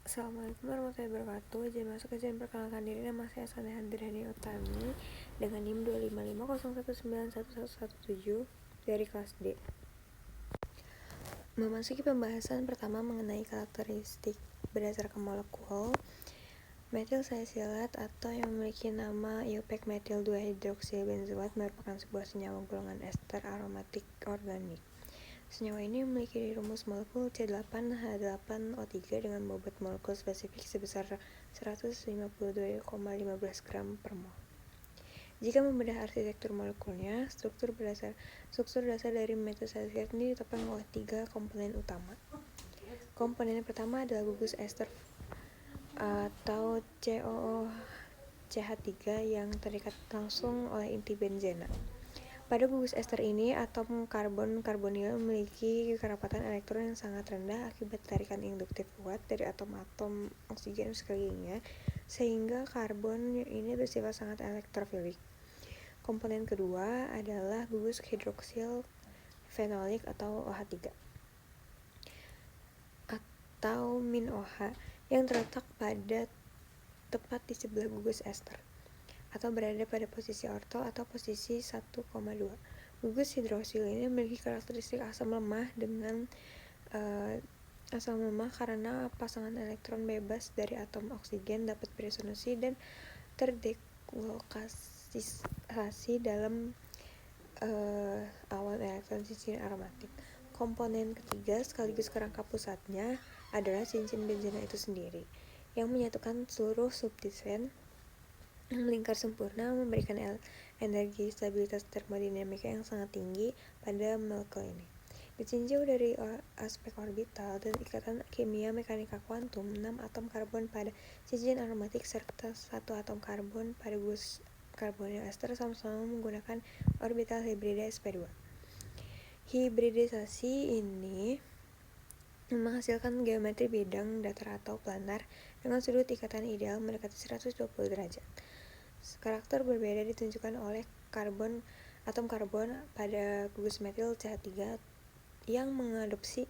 Assalamualaikum warahmatullahi wabarakatuh. Izin masuk izin perkenalkan diri, nama saya Saneh Handrani Utami dengan NIM 25501911117 dari kelas D. Memasuki pembahasan pertama mengenai karakteristik berdasarkan molekul. Metil salisilat atau yang memiliki nama IUPAC metil 2-hidroksilbenzoat merupakan sebuah senyawa golongan ester aromatik organik. Senyawa ini memiliki rumus molekul C8H8O3 dengan bobot molekul spesifik sebesar 152,15 gram per mol. Jika membedah arsitektur molekulnya, struktur dasar dari metil salisilat ini ditopang oleh 3 komponen utama. Komponen pertama adalah gugus ester atau COOCH3 yang terikat langsung oleh inti benzena. Pada gugus ester ini, atom karbon-karbonil memiliki kerapatan elektron yang sangat rendah akibat tarikan induktif kuat dari atom-atom oksigen sekelilingnya, sehingga karbon ini bersifat sangat elektrofilik. Komponen kedua adalah gugus hidroksil fenolik atau OH3 atau MinOH yang terletak pada tepat di sebelah gugus ester atau berada pada posisi orto atau posisi 1,2. Gugus hidroksil ini memiliki karakteristik asam lemah karena pasangan elektron bebas dari atom oksigen dapat beresonansi dan terdelokalisasi dalam awan elektron cincin aromatik. Komponen ketiga sekaligus kerangka pusatnya adalah cincin benzena itu sendiri, yang menyatukan seluruh subdiesen melingkar sempurna, memberikan energi stabilitas termodinamika yang sangat tinggi pada molekul ini. Ditinjau dari aspek orbital dan ikatan kimia mekanika kuantum, 6 atom karbon pada cincin aromatik serta 1 atom karbon pada gugus karbonil ester sama-sama menggunakan orbital hibrida sp2. Hibridisasi ini menghasilkan geometri bidang datar atau planar dengan sudut ikatan ideal mendekati 120 derajat. Karakter berbeda ditunjukkan oleh atom karbon pada gugus metil CH3 yang mengadopsi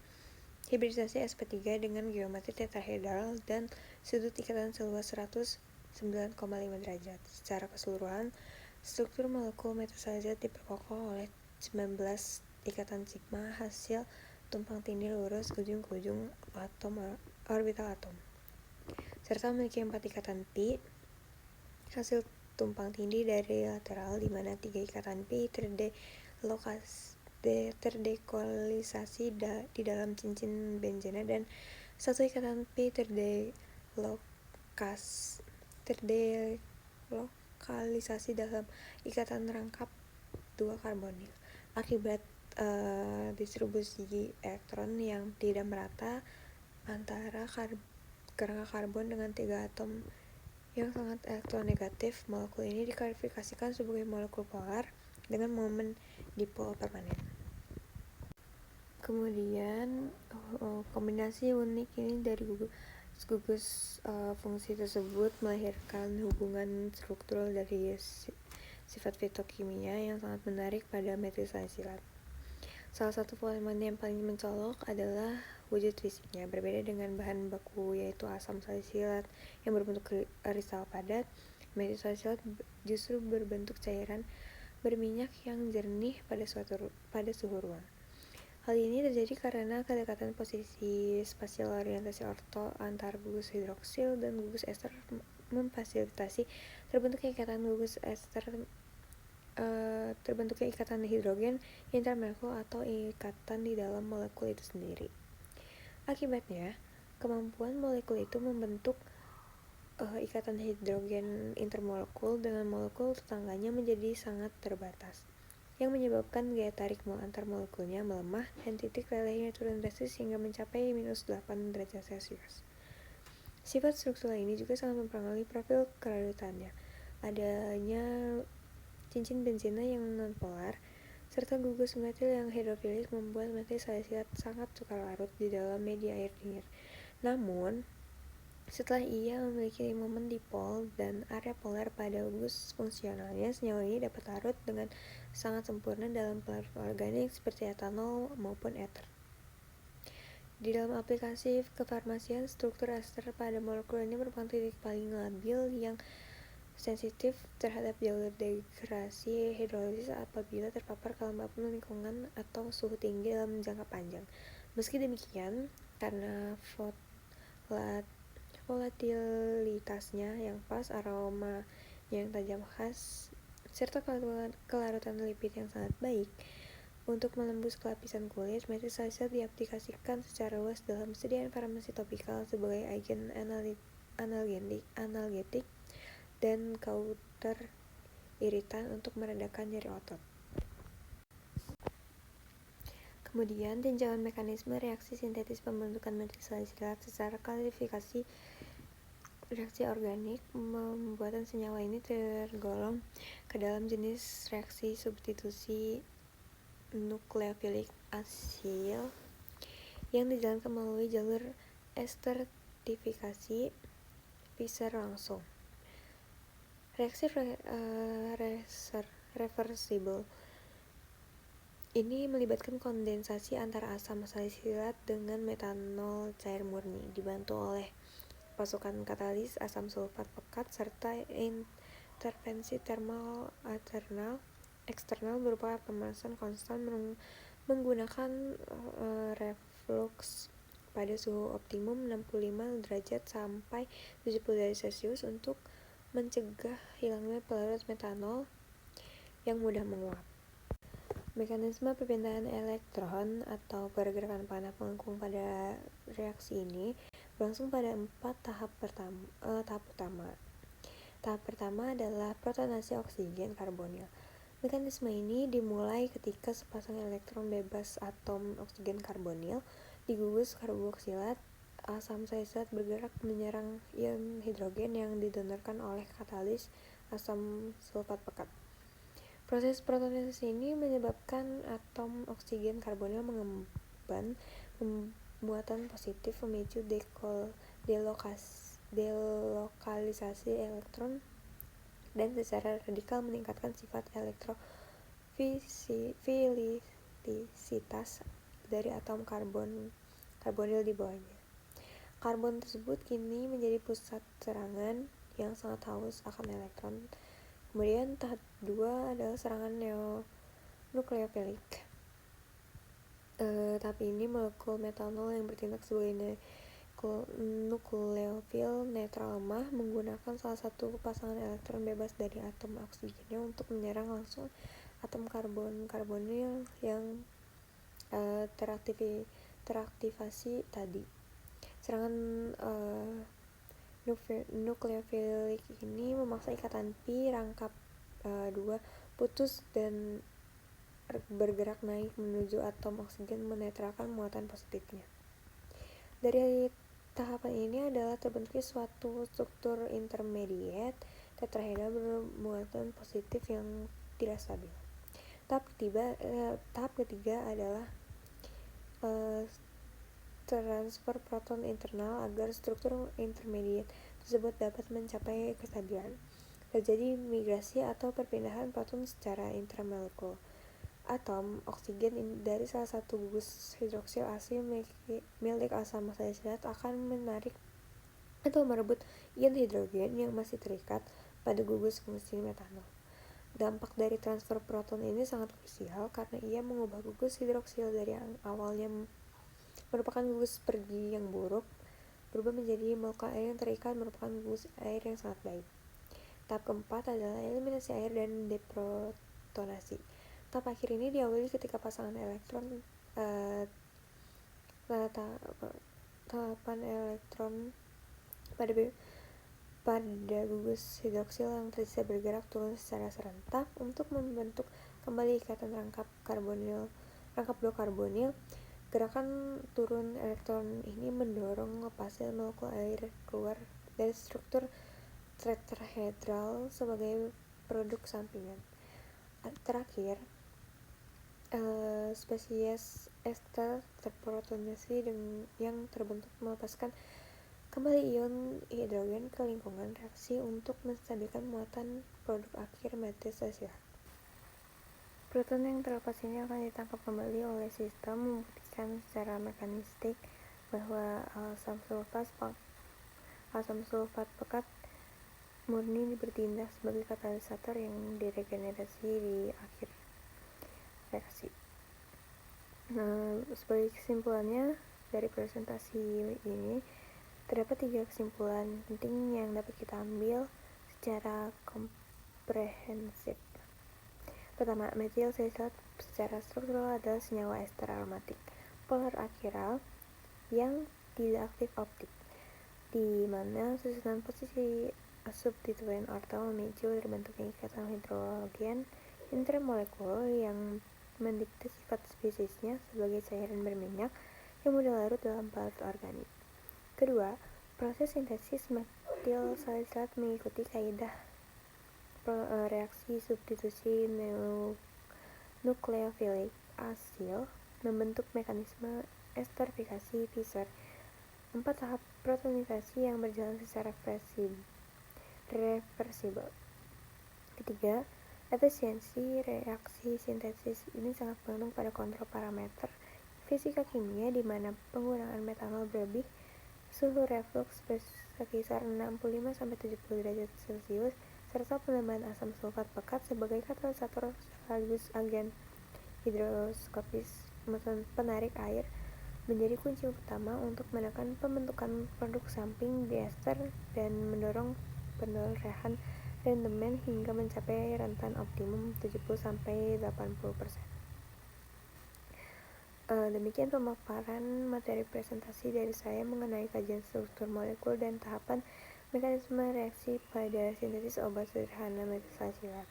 hibridisasi sp3 dengan geometri tetrahedral dan sudut ikatan seluas 109,5 derajat. Secara keseluruhan, struktur molekul metil salisilat diperkokoh oleh 19 ikatan sigma hasil tumpang tindih lurus ujung ke ujung orbital atom, serta memiliki 4 ikatan pi hasil tumpang tindih dari lateral, di mana 3 ikatan pi terdekalisasi di dalam cincin benzena dan 1 ikatan pi terdekalisasi dalam ikatan rangkap 2 karbonil. Akibat distribusi elektron yang tidak merata antara kerangka karbon dengan 3 atom yang sangat elektronegatif, molekul ini diklasifikasikan sebagai molekul polar dengan momen dipol permanen. Kemudian kombinasi unik ini dari gugus fungsi tersebut melahirkan hubungan struktural dari sifat fitokimia yang sangat menarik pada metil salisilat. Salah satu elemen yang paling mencolok adalah wujud fisiknya. Berbeda dengan bahan baku yaitu asam salisilat yang berbentuk kristal padat, metil salisilat justru berbentuk cairan berminyak yang jernih pada suhu ruang. Hal ini terjadi karena kedekatan posisi spasial orientasi orto antar gugus hidroksil dan gugus ester memfasilitasi terbentuknya ikatan hidrogen intermolekul atau ikatan di dalam molekul itu sendiri. Akibatnya, kemampuan molekul itu membentuk ikatan hidrogen intermolekul dengan molekul tetangganya menjadi sangat terbatas, yang menyebabkan gaya tarik antar molekulnya melemah dan titik lelehnya turun drastis hingga mencapai -8 derajat Celcius. Sifat struktural ini juga sangat mempengaruhi profil keradutannya. Adanya cincin benzena yang nonpolar serta gugus metil yang hidrofilik membuat metil salisilat sangat suka larut di dalam media air dingin. Namun, setelah ia memiliki momen dipol dan area polar pada gugus fungsionalnya, senyawa ini dapat larut dengan sangat sempurna dalam pelarut organik seperti etanol maupun ether. Di dalam aplikasi kefarmasian, struktur ester pada molekul ini merupakan titik paling labil yang sensitif terhadap jalur degradasi hidrolisis apabila terpapar kelembapan lingkungan atau suhu tinggi dalam jangka panjang. Meski demikian, karena volatilitasnya yang pas, aroma yang tajam khas, serta kelarutan lipid yang sangat baik untuk menembus kelapisan kulit, methyl salicylate diaplikasikan secara luas dalam sediaan farmasi topikal sebagai agen analgetik dan counter iritan untuk meredakan nyeri otot. Kemudian, tinjauan mekanisme reaksi sintetis pembentukan methyl salicylate secara klasifikasi reaksi organik pembuatan senyawa ini tergolong ke dalam jenis reaksi substitusi nukleofilik asil yang dijalankan melalui jalur estertifikasi Fischer langsung. Reaksi reversible ini melibatkan kondensasi antara asam salisilat dengan metanol cair murni, dibantu oleh pasukan katalis asam sulfat pekat serta intervensi termal eksternal berupa pemanasan konstan menggunakan reflux pada suhu optimum 65 derajat sampai 70 derajat Celcius untuk mencegah hilangnya pelarut metanol yang mudah menguap. Mekanisme perpindahan elektron atau pergerakan panah pengepung pada reaksi ini berlangsung pada 4 tahap utama. Tahap pertama adalah protonasi oksigen karbonil. Mekanisme ini dimulai ketika sepasang elektron bebas atom oksigen karbonil digugus karboksilat asam salisilat bergerak menyerang ion hidrogen yang didonorkan oleh katalis asam sulfat pekat. Proses protonasi ini menyebabkan atom oksigen karbonil mengemban muatan positif memicu delokalisasi elektron dan secara radikal meningkatkan sifat elektrofilisitas dari atom karbonil di bawahnya. Karbon tersebut kini menjadi pusat serangan yang sangat haus akan elektron. Kemudian tahap 2 adalah serangan nukleofilik. Tahap ini molekul metanol yang bertindak sebagai nukleofil netral lemah menggunakan salah satu pasangan elektron bebas dari atom oksigennya untuk menyerang langsung atom karbonil yang teraktivasi tadi. Serangan nukleofilik ini memaksa ikatan pi rangkap 2 putus dan bergerak naik menuju atom oksigen menetralkan muatan positifnya. Dari tahapan ini adalah terbentuknya suatu struktur intermediate tetrahedral bermuatan positif yang tidak stabil. Tahap ketiga adalah transfer proton internal agar struktur intermediate tersebut dapat mencapai kestabilan. Terjadi migrasi atau perpindahan proton secara intramolekul. Atom oksigen dari salah satu gugus hidroksil asli milik asam salisilat akan menarik atau merebut ion hidrogen yang masih terikat pada gugus fungsi metanol. Dampak dari transfer proton ini sangat krusial karena ia mengubah gugus hidroksil dari yang awalnya merupakan gugus pergi yang buruk berubah menjadi molekul air yang terikat merupakan gugus air yang sangat baik. Tahap keempat adalah eliminasi air dan deprotonasi. Tahap akhir ini diawali ketika pasangan elektron tahapan elektron pada gugus hidroksil yang tersisa bergerak turun secara serentak untuk membentuk kembali ikatan rangkap 2 karbonil. Gerakan turun elektron ini mendorong lepasnya molekul air keluar dari struktur tetrahedral sebagai produk sampingan. Terakhir, spesies ester terprotonasi yang terbentuk melepaskan kembali ion hidrogen ke lingkungan reaksi untuk menstabilkan muatan produk akhir methyl salicylate. Proton yang terlepas ini akan ditangkap kembali oleh sistem membuktikan secara mekanistik bahwa asam sulfat pekat murni bertindak sebagai katalisator yang diregenerasi di akhir reaksi. Sebagai kesimpulannya dari presentasi ini, terdapat 3 kesimpulan penting yang dapat kita ambil secara komprehensif. Pertama, metil salisylat secara struktural adalah senyawa ester aromatik polar achiral yang tidak aktif optik, di mana susunan posisi substituen orto memicu terbentuknya ikatan hidrogen intermolekul yang mendikte sifat spesiesnya sebagai cairan berminyak yang mudah larut dalam baut organik. Kedua, proses sintesis metil salisylat mengikuti kaidah reaksi substitusi nukleofilik asil membentuk mekanisme esterifikasi Fischer. 4 tahap protonisasi yang berjalan secara reversibel. Ketiga, efisiensi reaksi sintesis ini sangat bergantung pada kontrol parameter fisika kimia di mana penggunaan metanol berlebih, suhu refluks berkisar 65-70 derajat Celcius, serta penambahan asam sulfat pekat sebagai katalisator sekaligus agen hidroskopis penarik air menjadi kunci utama untuk menekan pembentukan produk samping diester dan mendorong pendarahan rendemen hingga mencapai rentan optimum 70-80%. Demikian pemaparan materi presentasi dari saya mengenai kajian struktur molekul dan tahapan mekanisme reaksi pada sintesis obat sederhana metil salisylat.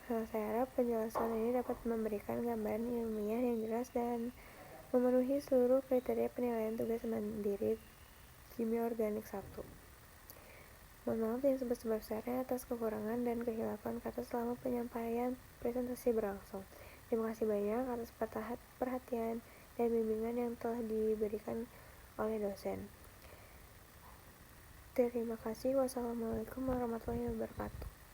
Saya harap penjelasan ini dapat memberikan gambaran ilmiah yang jelas dan memenuhi seluruh kriteria penilaian tugas mandiri kimia organik 1. Mohon maaf yang sebesar-besarnya atas kekurangan dan kehilafan kata selama penyampaian presentasi berlangsung. Terima kasih banyak atas perhatian dan bimbingan yang telah diberikan oleh dosen. Terima kasih. Wassalamualaikum warahmatullahi wabarakatuh.